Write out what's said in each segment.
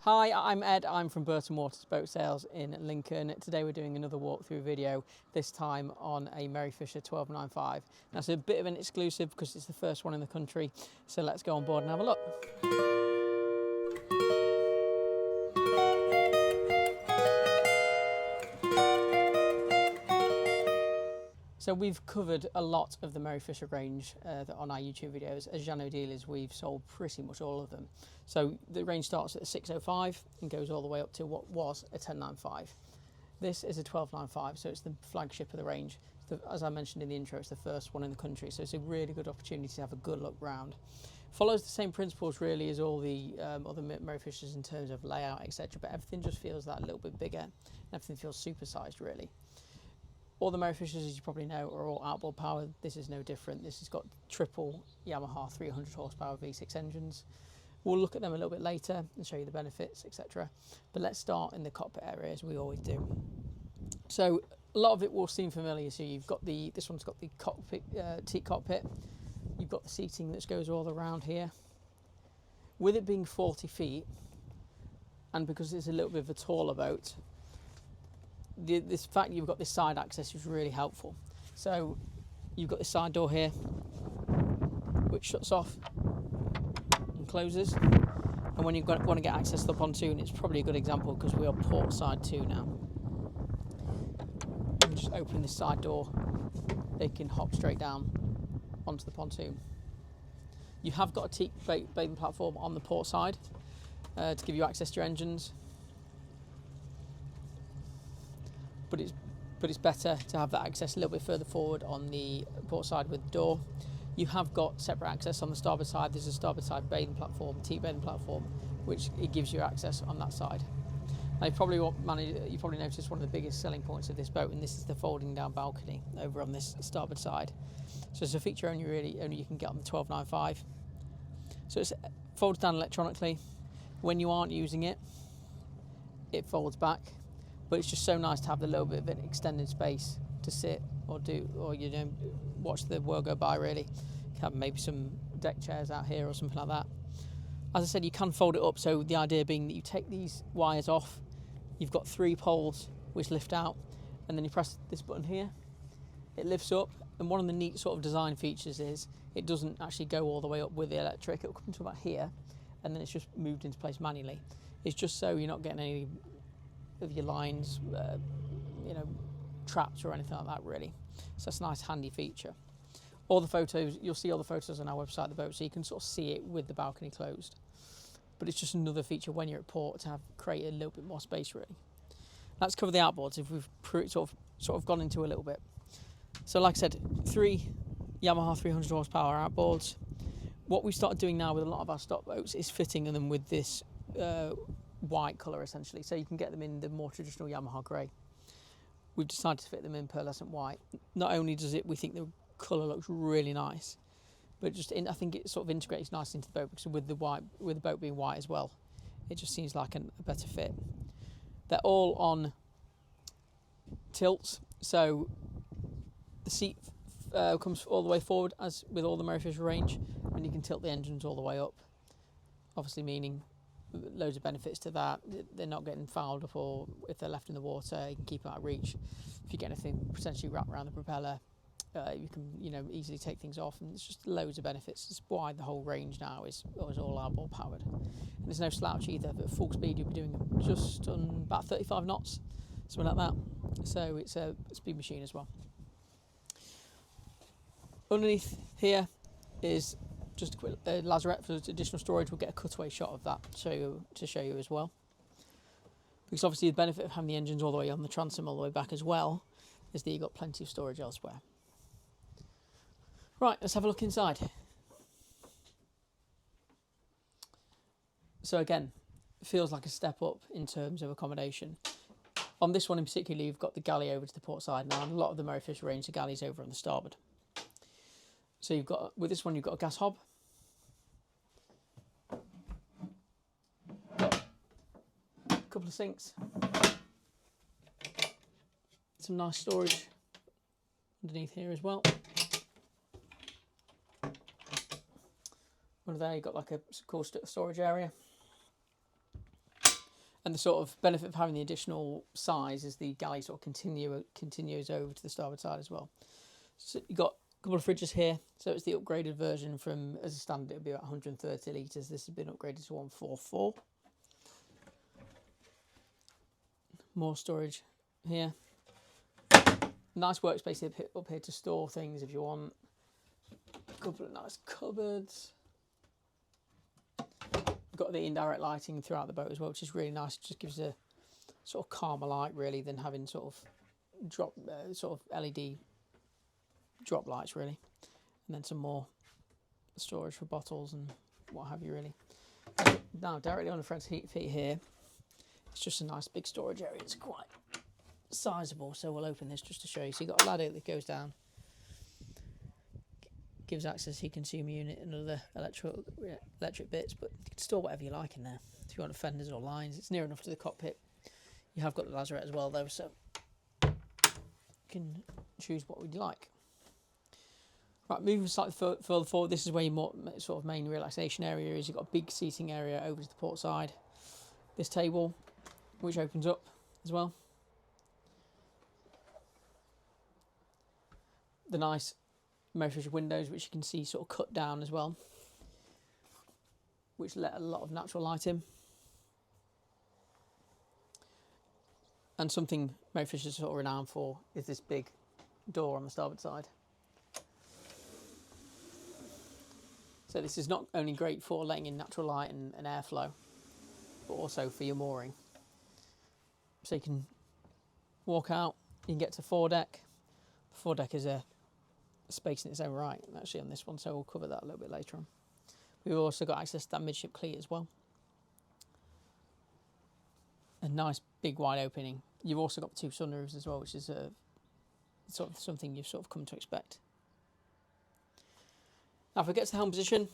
Hi, I'm Ed. I'm from Burton Waters Boat Sales in Lincoln. Today we're doing another walkthrough video, this time on a Merry Fisher 1295. Now it's a bit of an exclusive because it's the first one in the country, so let's go on board and have a look. So we've covered a lot of the Merry Fisher range on our YouTube videos. As Jeanneau dealers, we've sold pretty much all of them. So the range starts at a 605 and goes all the way up to what was a 1095. This is a 1295, so it's the flagship of the range. As I mentioned in the intro, it's the first one in the country, so it's a really good opportunity to have a good look round. Follows the same principles really as all the other Merry Fishers in terms of layout, etc. But everything just feels that little bit bigger, and everything feels supersized really. All the Merry Fishers, as you probably know, are all outboard powered. This is no different. This has got triple Yamaha 300 horsepower V6 engines. We'll look at them a little bit later and show you the benefits, etc. But let's start in the cockpit area, as we always do. So a lot of it will seem familiar. So you've got this one's got the cockpit, teak cockpit. You've got the seating that goes all around here. With it being 40 feet, and because it's a little bit of a taller boat, this fact you've got this side access is really helpful. So you've got this side door here which shuts off and closes, and when you want to get access to the pontoon, it's probably a good example because we are port side 2 now. And just open this side door, they can hop straight down onto the pontoon. You have got a teak bathing platform on the port side to give you access to your engines. But it's better to have that access a little bit further forward on the port side with the door. You have got separate access on the starboard side. There's a starboard side bathing platform, teak bathing platform, which it gives you access on that side. Now you probably noticed one of the biggest selling points of this boat, and this is the folding down balcony over on this starboard side. So it's a feature only you can get on the 1295. So it folds down electronically. When you aren't using it, it folds back. But it's just so nice to have a little bit of an extended space to sit or watch the world go by really. You have maybe some deck chairs out here or something like that. As I said, you can fold it up, so the idea being that you take these wires off, you've got 3 poles which lift out, and then you press this button here, it lifts up, and one of the neat sort of design features is it doesn't actually go all the way up with the electric. It'll come to about here, and then it's just moved into place manually. It's just so you're not getting any of your lines trapped or anything like that really. So that's a nice handy feature. All the photos, you'll see all the photos on our website of the boat, so you can sort of see it with the balcony closed. But it's just another feature when you're at port to create a little bit more space really. Let's cover the outboards if we've sort of gone into a little bit. So like I said, 3 Yamaha 300 horsepower outboards. What we've started doing now with a lot of our stock boats is fitting them with this white colour essentially, so you can get them in the more traditional Yamaha grey. We've decided to fit them in pearlescent white. Not only does we think the colour looks really nice, but I think it sort of integrates nicely into the boat because with the boat being white as well, it just seems like a better fit. They're all on tilts, so the seat comes all the way forward as with all the Merry Fisher range, and you can tilt the engines all the way up, obviously meaning loads of benefits to that. They're not getting fouled up, or if they're left in the water, you can keep them out of reach. If you get anything potentially wrapped around the propeller, you can easily take things off, and it's just loads of benefits. It's why the whole range now is all outboard powered. And there's no slouch either. But at full speed, you'll be doing just on about 35 knots, something like that. So it's a speed machine as well. Underneath here is just a quick lazarette for additional storage. We'll get a cutaway shot of that to show you as well. Because obviously the benefit of having the engines all the way on the transom all the way back as well is that you've got plenty of storage elsewhere. Right, let's have a look inside. So again, it feels like a step up in terms of accommodation. On this one in particular, you've got the galley over to the port side. Now, a lot of the Merry Fisher range, the galley's over on the starboard. So with this one, you've got a gas hob. Got a couple of sinks. Some nice storage underneath here as well. Under there, you've got like a cool storage area. And the sort of benefit of having the additional size is the galley sort of continues over to the starboard side as well. So you've got a couple of fridges here. So it's the upgraded version from, as a standard, it would be about 130 litres. This has been upgraded to 144. More storage here. Nice workspace up here to store things if you want. A couple of nice cupboards. Got the indirect lighting throughout the boat as well, which is really nice. It just gives a sort of calmer light really than having sort of LED drop lights really. And then some more storage for bottles and what have you really. Now directly on the front feet here, it's just a nice big storage area. It's quite sizable, so we'll open this just to show you. So you've got a ladder that goes down, gives access to your consumer unit and other electric bits, but you can store whatever you like in there. If you want fenders or lines, it's near enough to the cockpit. You have got the lazarette as well though, so you can choose what we'd like. Right, moving slightly further forward, this is where your sort of main relaxation area is. You've got a big seating area over to the port side. This table, which opens up as well. The nice Merry Fisher windows, which you can see sort of cut down as well, which let a lot of natural light in. And something Merry Fisher is sort of renowned for is this big door on the starboard side. So this is not only great for letting in natural light and airflow, but also for your mooring. So you can walk out, you can get to foredeck. The foredeck is a space in its own right, actually, on this one, so we'll cover that a little bit later on. We've also got access to that midship cleat as well. A nice big wide opening. You've also got 2 sunroofs as well, which is sort of something you've sort of come to expect. Now if we get to the helm position,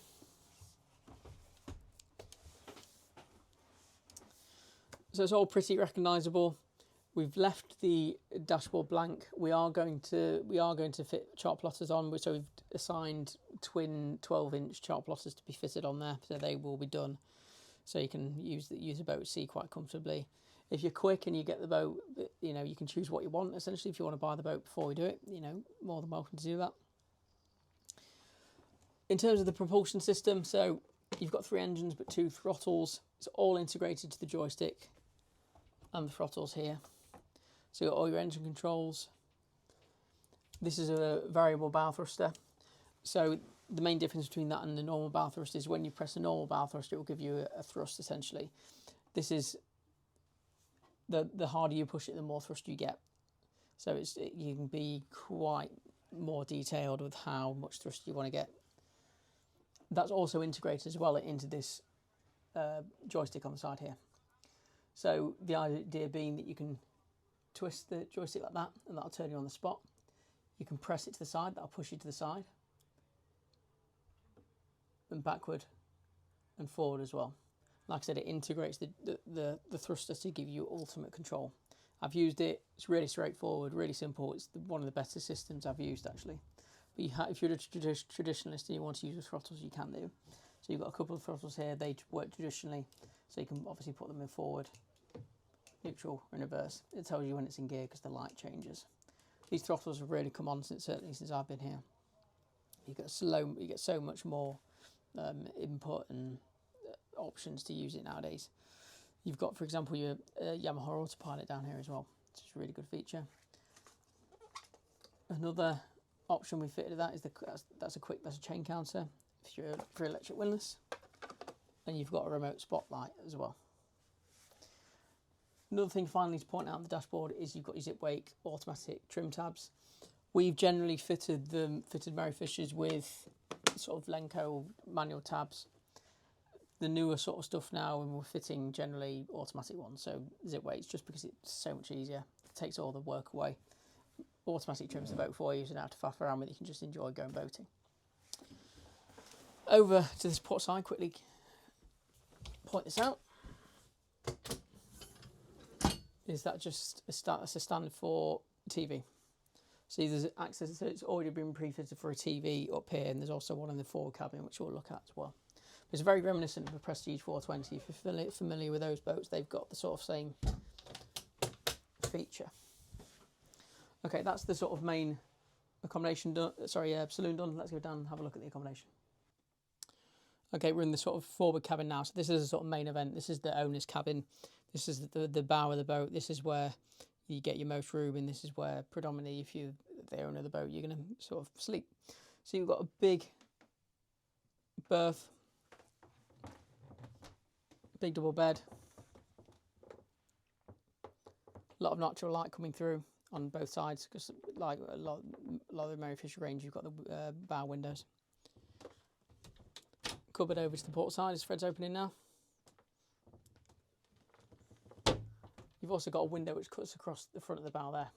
so it's all pretty recognisable. We've left the dashboard blank. We are going to fit chart plotters on, so we've assigned twin 12-inch chart plotters to be fitted on there, so they will be done. So you can use the boat C quite comfortably. If you're quick and you get the boat, you know, you can choose what you want. Essentially, if you want to buy the boat before we do it, you know, more than welcome to do that. In terms of the propulsion system, so you've got 3 engines but 2 throttles. It's all integrated to the joystick and the throttles here. So you've got all your engine controls. This is a variable bow thruster. So the main difference between that and the normal bow thruster is when you press a normal bow thruster, it will give you a thrust essentially. This is the harder you push it, the more thrust you get. So you can be quite more detailed with how much thrust you want to get. That's also integrated as well into this joystick on the side here. So the idea being that you can twist the joystick like that and that'll turn you on the spot. You can press it to the side, that'll push you to the side. And backward and forward as well. Like I said, it integrates the thruster to give you ultimate control. I've used it, it's really straightforward, really simple. It's one of the better systems I've used actually. But if you're a traditionalist and you want to use the throttles, you can do. So you've got a couple of throttles here, they work traditionally. So you can obviously put them in forward, neutral, and reverse. It tells you when it's in gear because the light changes. These throttles have really come on certainly since I've been here. You get so much more input and options to use it nowadays. You've got, for example, your Yamaha autopilot down here as well, which is a really good feature. Another option we fitted to that is that's a chain counter if you're for electric windlass, and you've got a remote spotlight as well. Another thing finally to point out on the dashboard is you've got your zip wake automatic trim tabs. We've generally fitted Merry Fishers with sort of Lenco manual tabs. The newer sort of stuff now, and we're fitting generally automatic ones, so zip wakes, just because it's so much easier. It takes all the work away. Automatic trims the boat for you, so you don't have to faff around with it, you can just enjoy going boating. Over to this port side, quickly point this out. Is that just that's a standard for TV? See, there's access, so it's already been pre-fitted for a TV up here, and there's also one in the forward cabin, which we'll look at as well. It's very reminiscent of a Prestige 420. If you're familiar with those boats, they've got the sort of same feature. Okay, that's the sort of main accommodation done. Sorry, saloon done. Let's go down and have a look at the accommodation. Okay, we're in the sort of forward cabin now. So this is a sort of main event. This is the owner's cabin. This is the bow of the boat. This is where you get your most room, and this is where predominantly, if you're the owner of the boat, you're going to sort of sleep. So you've got a big berth, big double bed, a lot of natural light coming through on both sides, because like a lot of the Merry Fisher range, you've got the bow windows. Cupboard over to the port side as Fred's opening now. You've also got a window which cuts across the front of the bow there.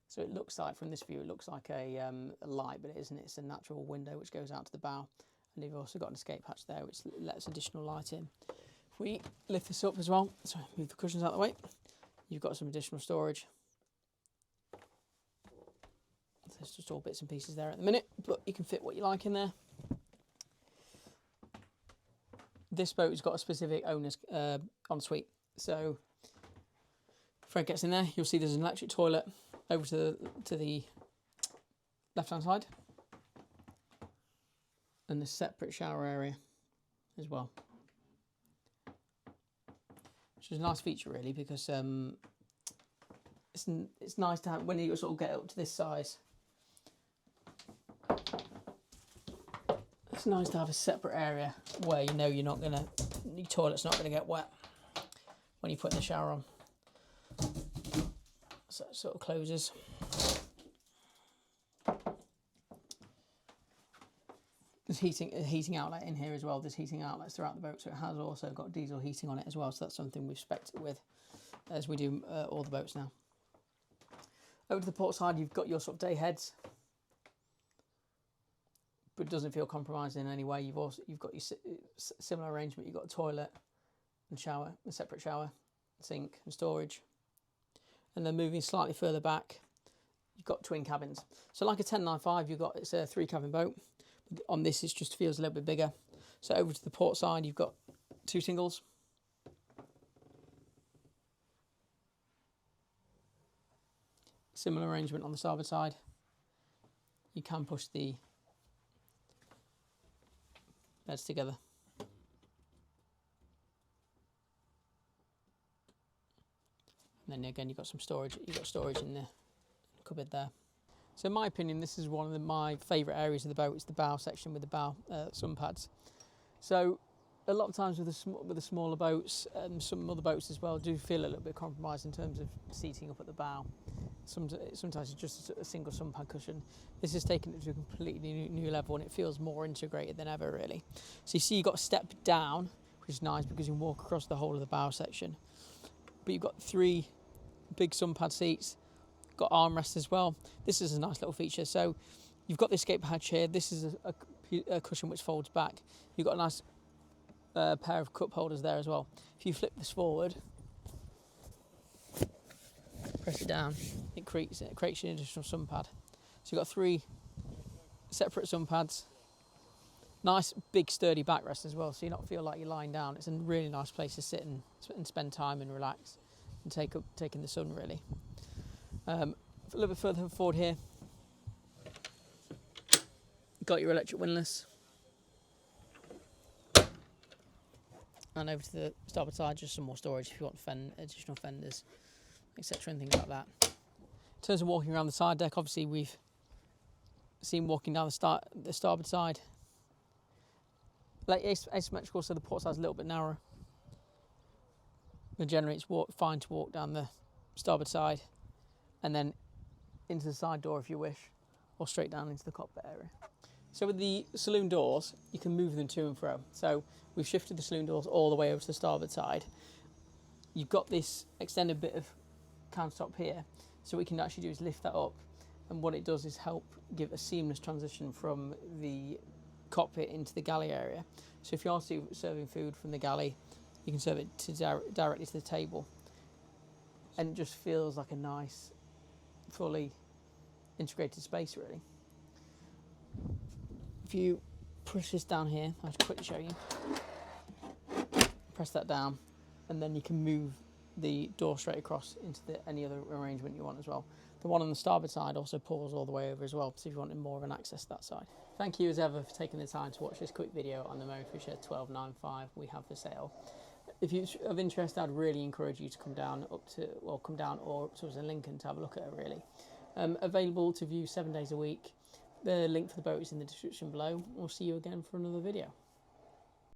So it looks like, from this view, it looks like a light, but it isn't. It's a natural window which goes out to the bow. And you've also got an escape hatch there which lets additional light in. If we lift this up as well, so move the cushions out of the way, you've got some additional storage. There's just all bits and pieces there at the minute, but you can fit what you like in there. This boat has got a specific owner's ensuite. So Fred gets in there, you'll see there's an electric toilet over to the left-hand side, and a separate shower area as well, which is a nice feature really, because it's nice to have when you sort of get up to this size. It's nice to have a separate area where you know your toilet's not gonna get wet when you put the shower on. So it sort of closes. There's a heating outlet in here as well. There's heating outlets throughout the boat, so it has also got diesel heating on it as well. So that's something we've spec'd it with, as we do all the boats now. Over to the port side, you've got your sort of day heads, but it doesn't feel compromised in any way. You've got your similar arrangement. You've got a toilet and shower, a separate shower, sink and storage. And then moving slightly further back, you've got twin cabins. So like a 1095, it's a 3-cabin boat. But on this, it just feels a little bit bigger. So over to the port side, you've got 2 singles. Similar arrangement on the starboard side. You can push the beds together. And then again, you've got some storage. You've got storage in the cupboard there. So in my opinion, this is one of my favourite areas of the boat. It's the bow section with the bow sun pads. So a lot of times with the smaller boats, and some other boats as well, do feel a little bit compromised in terms of seating up at the bow. Sometimes it's just a single sun pad cushion. This has taken it to a completely new level, and it feels more integrated than ever, really. So you see you've got a step down, which is nice because you can walk across the whole of the bow section. But you've got 3 big sun pad seats, got armrests as well. This is a nice little feature. So you've got the escape hatch here. This is a cushion which folds back. You've got a nice pair of cup holders there as well. If you flip this forward, press it down, it creates an additional sun pad. So you've got 3 separate sun pads. Nice big sturdy backrest as well, so you don't feel like you're lying down. It's a really nice place to sit and spend time and relax and take in the sun, really. A little bit further forward here, got your electric windlass. And over to the starboard side, just some more storage if you want additional fenders, etc. and things like that. In terms of walking around the side deck, obviously we've seen walking down the starboard side. Like asymmetrical, so the port side's a little bit narrower. But generally it's fine to walk down the starboard side and then into the side door if you wish, or straight down into the cockpit area. So with the saloon doors, you can move them to and fro. So we've shifted the saloon doors all the way over to the starboard side. You've got this extended bit of countertop here, so what we can actually do is lift that up, and what it does is help give a seamless transition from the cockpit into the galley area. So if you are serving food from the galley, you can serve it directly to the table, and it just feels like a nice, fully integrated space, really. If you push this down here. I'll just quickly show you. Press that down, and then you can move the door straight across into any other arrangement you want as well. The one on the starboard side also pulls all the way over as well, so if you wanted more of an access to that side. Thank you as ever for taking the time to watch this quick video on the Merry Fisher 1295 we have for sale. If you're of interest, I'd really encourage you to come down or up to us in Lincoln to have a look at it really. Available to view 7 days a week. The link for the boat is in the description below. We'll see you again for another video.